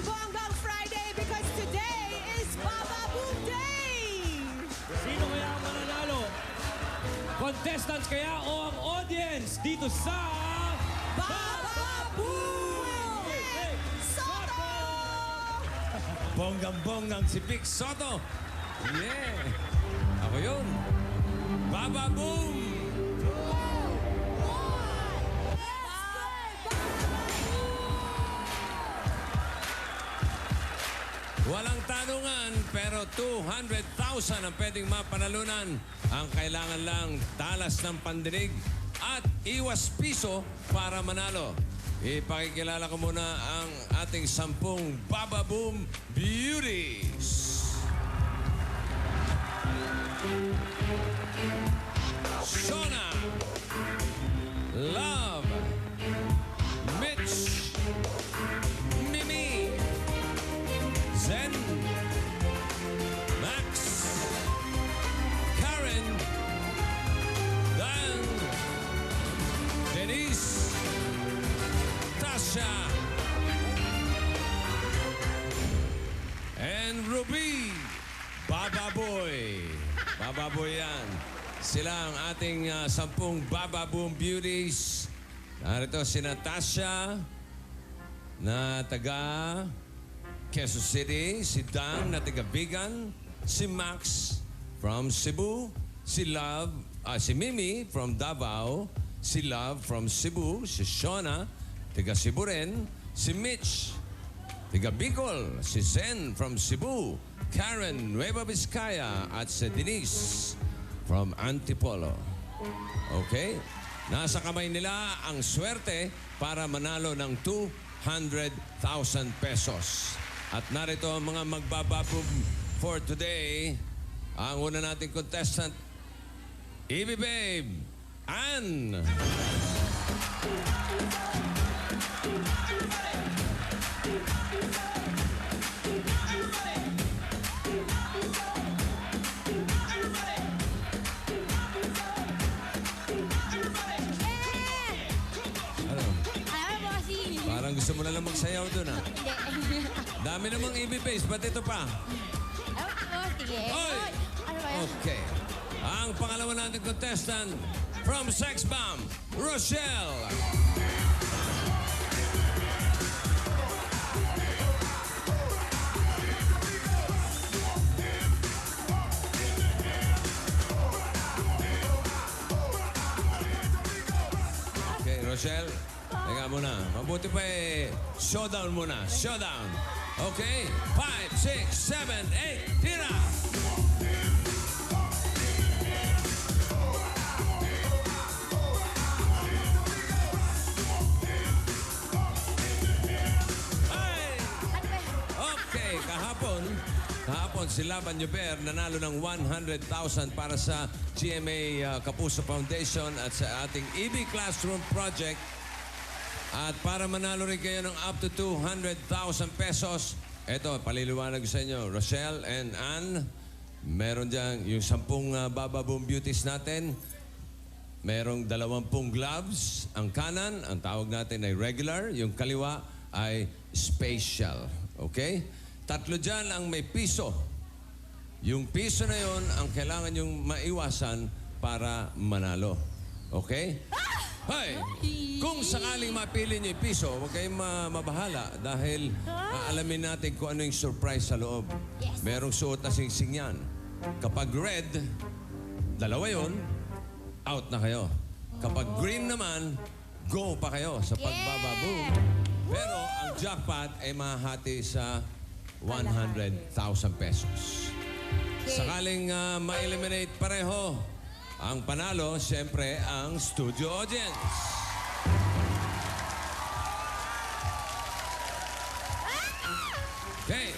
Bonggang Friday because today is Baba Boom Day! Sino kaya ang mananalo? Contestants kaya o ang audience dito sa... Baba Boom! Soto! Bonggang-bonggang si Vic Soto. Yeah. Ako yun. Baba Boom! Walang tanungan, pero 200,000 ang pwedeng mapanalunan. Ang kailangan lang talas ng pandinig at iwas piso para manalo. Ipakikilala ko muna ang ating 10 Baba Boom Beauties. Shona, Love, Mitch, Mimi, Zen, Max, Karen, Dan, Denise, Tasha, and Ruby. Baba Boy. Baba Boy yan. Sila ang ating 10 Baba Boom Beauties. Narito si Natasha na taga Quezon City, si Dan na taga Bigan, si Max from Cebu, si Love, si Mimi from Davao, si Love from Cebu, si Shona, taga Cebu rin, si Mitch, taga Bicol, si Zen from Cebu, Karen, Nueva Vizcaya, at si Denise from Antipolo. Okay? Nasa kamay nila ang swerte para manalo ng 200,000 pesos. At narito ang mga magbababog for today. Ang una nating contestant, Evie Babe, Ann. Ano? Parang gusto mo na lang magsayaw doon, ha? Hindi. Dami namang Evie Babes, ba't ito pa? Sige. Oy! Ano ba yan? Okay. Ang pangalawa nating contestant from Sex Bomb, Rochelle. Okay, Rochelle. Teka muna. Mabuti pa showdown muna. Showdown. Okay. 5, 6, 7, 8. Tira! Okay, kahapon si Laban Yuber nanalo ng 100,000 para sa GMA Kapuso Foundation at sa ating EB Classroom Project. At para manalo rin kayo ng up to 200,000 pesos, eto, paliliwanag sa inyo, Rochelle and Ann, meron dyan yung 10 Baba Boom Beauties natin. Merong 20 gloves. Ang kanan, ang tawag natin ay regular. Yung kaliwa ay special. Okay? 3 dyan ang may piso. Yung piso na yon ang kailangan yung maiwasan para manalo. Okay? Hoy! Kung sakaling mapili niyo yung piso, huwag kayong mabahala dahil aalamin natin kung ano yung surprise sa loob. Yes. Merong suot na singsing yan. Kapag red, 2 yon, out na kayo. Kapag green naman, go pa kayo sa pagbababoom. Pero ang jackpot ay mahati sa 100,000 pesos. Sakaling ma-eliminate pareho, ang panalo, siyempre, ang studio audience. Okay.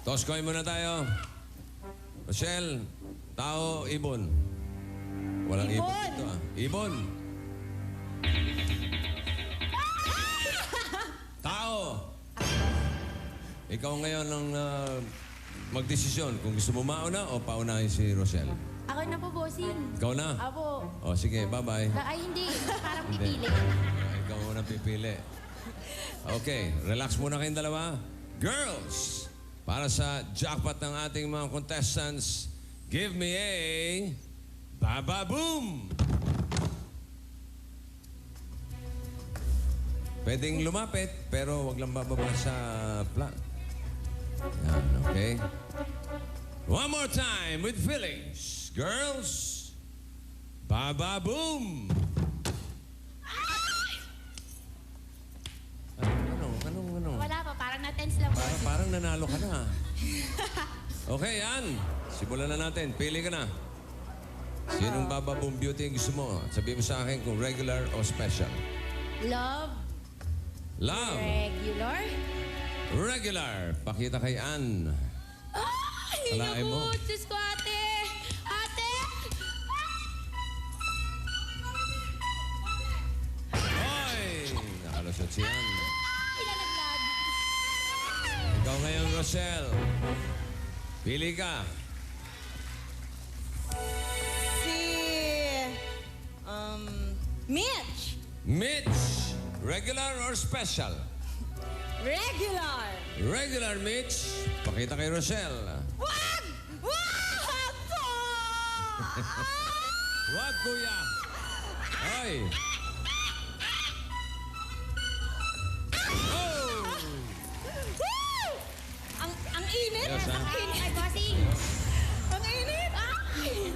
Toss coin muna tayo. Rochelle, tao, ibon. Walang ibon dito, ah. Ibon. Tao. Ikaw ngayon ang magdesisyon kung gusto mo mauna o paunahin si Rochelle. Ako na po, bossing. Ikaw na? Apo. O, sige, bye-bye. Ay, hindi. Parang pipili. Ikaw muna pipili. Okay, relax muna kayong dalawa. Girls, para sa jackpot ng ating mga contestants, give me a Baba Boom! Pwedeng lumapit, pero wag lang bababa sa plan. Yan, okay? One more time with feelings. Girls, Baba Boom! Ano? Wala pa, parang na-tense lang po. Parang nanalo ka na. Okay, yan. Simulan na natin. Pili ka na. Sinong Baba Boom Beauty ang gusto mo? Sabihin mo sa akin kung regular o special. Love, Love. regular. Regular. Pakita kay Ann. Ay, Kalain naku, mo. Diyos ko, ate. Ate! Hoy! Nakalusot si Ann. Ilalaglag. Ikaw ngayon, Rochelle. Pili ka. Si... Mitch. Mitch. Regular or special? Regular. Regular, Mitch. Pakita kay Rochelle. Wag! Wag to! Wag, kuya. Hoy! Oh! Woo! Ang init. Yes, ha? Ang init. Ay, bossing. Ang init. Ay!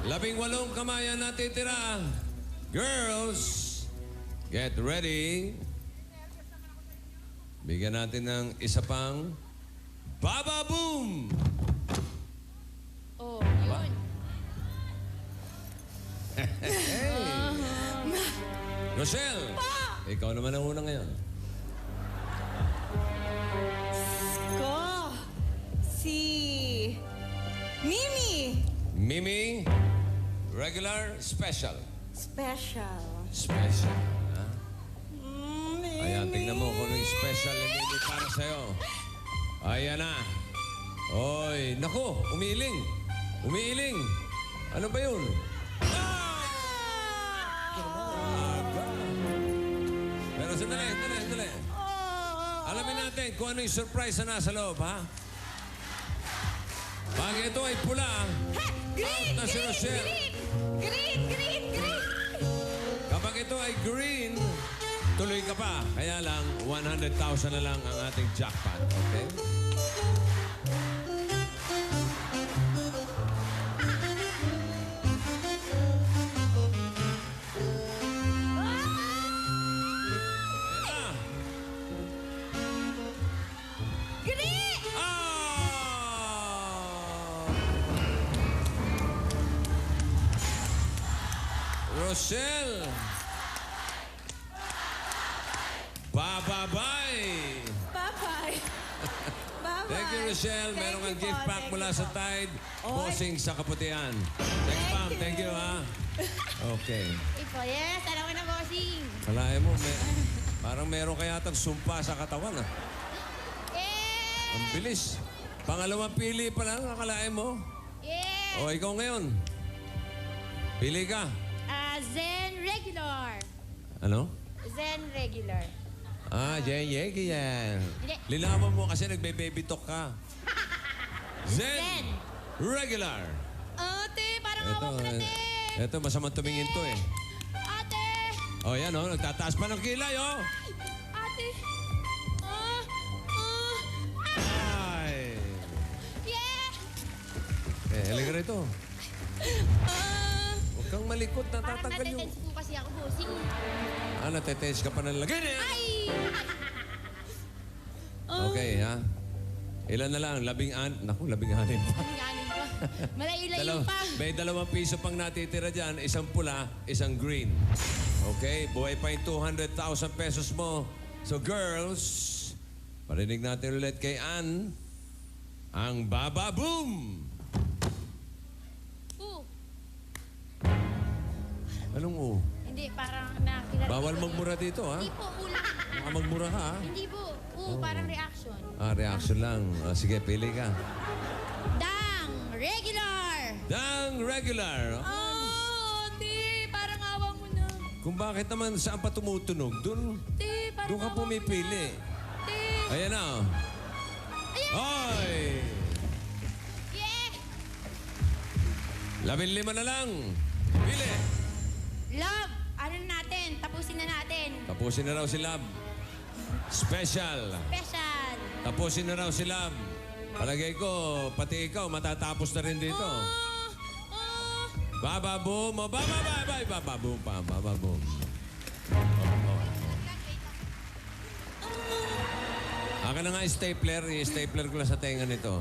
18 kamay ang natitira. Girls, get ready. Bigyan natin ng isa pang Baba Boom! Oh, yun. Rochelle, ikaw naman ang una ngayon. Ko. Si... Mimi. Mimi, regular, special. Special. Special. Ha? Mimi. Ayan, tingnan mo kung ano yung special na Mimi para sa'yo. Ayan na. Oy, nako, umiiling. Umiiling. Ano ba yun? Aga. Pero sandali. Alamin natin kung ano yung surprise na nasa loob, ha? Pag ito ay pula, Green! out na si Green! Rochelle. Green! Green! Green! Kapag ito ay green, tuloy ka pa. Kaya lang, 100,000 na lang ang ating jackpot. Okay? Ayan na. Green! Ah! Rochelle! Bababay! Bye-bye. Bye-bye. Thank you, Rochelle. Meron kang Thank you gift po, pack thank mula you sa po. Tide. Oy. Bossing sa Kaputian. Thanks, ma'am. Thank you, ha? Okay. Ito, yes. Alam ko na, bossing. Kalahin mo, parang meron kaya tang sumpa sa katawan, ha? Yeah! Ang bilis. Pangalawang pili pa lang, akalain mo. Yeah! O, ikaw ngayon. Pili ka. Zen regular. Ano? Zen regular. Yegi yan. Hindi. Linawan mo kasi nagbe-baby talk ka. Zen. Zen. Regular. Ate, parang hawak ko na, te. Ito, masamang tumingin to eh. Ate! O, yan o, nagtataas pa ng kilay, oh. Ate! Ay. Yeah! Halika rito. Huwag kang malikot, Parang natatanggal yung... natetense po kasi ako, bossing. Natetens ka pa ng lagay niya. Ay! Okay, ha? Ilan na lang? 16? Naku, 16 pa. Galing pa. Malayo-layo pa. May 2 piso pang natitira dyan. Isang pula, isang green. Okay? Buhay pa yung 200,000 pesos mo. So, girls, parinig natin ulit kay Ann. Ang Baba Boom! Anong o? Hindi, parang nakilala. Bawal magmura dito, ha? Hindi po, ulang. Baka magmura ka, ha? Hindi po. Parang reaction. Reaction lang. Sige, pili ka. Dang! Regular! Dang regular. Oh, di. Parang awa mo na. Kung bakit naman saan pa tumutunog, doon Di, parang ka awa mo pumipili. na. Di. Ayan na. oh. Hoy! Yeah! 15 na lang. Pili. Love, ano na natin? Tapusin na natin. Tapusin na raw si Lab. Special. Special. Tapusin na raw si Lab. Palagay ko, pati ikaw, matatapos na rin dito. Bababoom. Oh, bababoom pa. Bababoom. Akin na nga stapler. I-stapler ko lang sa tenga nito.